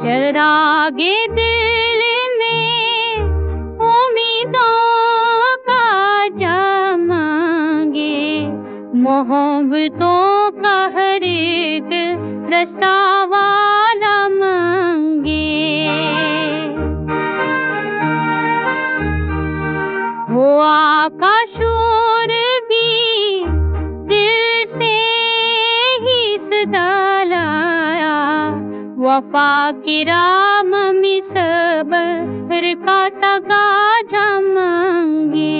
चरागे दिल में उम्मीदों का जमाएंगे, मोहब्बतों का हर एक रास्ता वाला मांगे। वो आका शोर भी दिल से ही सदा लाया, वफा की राह में सब्र का तगाजा मांगे।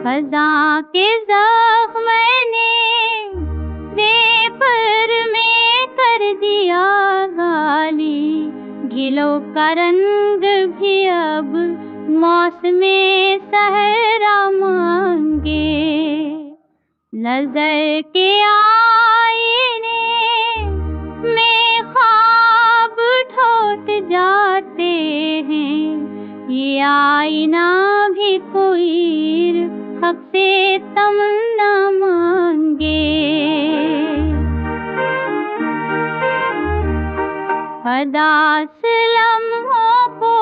खज़ां के ज़ख्म ने बेपर में कर दिया गाली, गिलो का रंग भी अब मौसमे सहरा मांगे। नजर के आईने में ख्वाब ठोट जाते हैं, ये आईना भी कोई हक से तमन्ना मांगे। हदास लम्हों को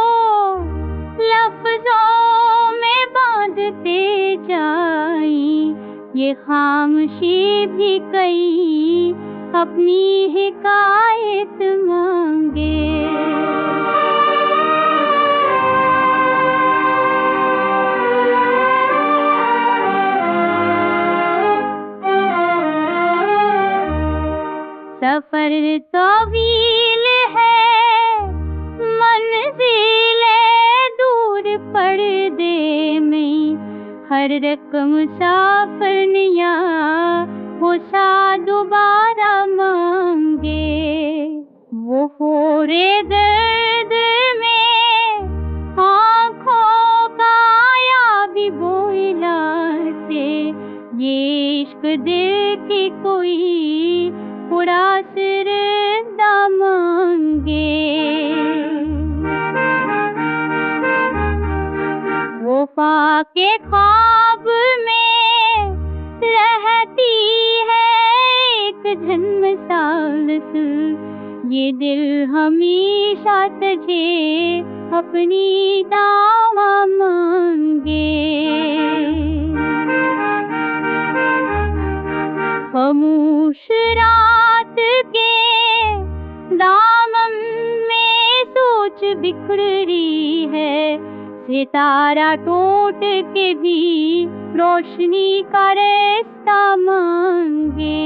लफ्जों में बांधते जाई, ये खामोशी भी कई अपनी हिकायत मांगे। सफर तवील है, मंजिल दूर पर्दे में, हर रकम मुसाफिर निया वो सा दोबारा मांगे। वो होरे दर्द में आँखों का या भी बोला से, ये इश्क दिल की कोई पूरा सिर मांगे। वफा के ख्वाब में रहती है एक झन्मसालस, ये दिल हमेशा तुझे अपनी दावा मांगे। खामोश रात के दामन में सोच बिखर रही है, सितारा टूट के भी रोशनी का रास्ता मांगे।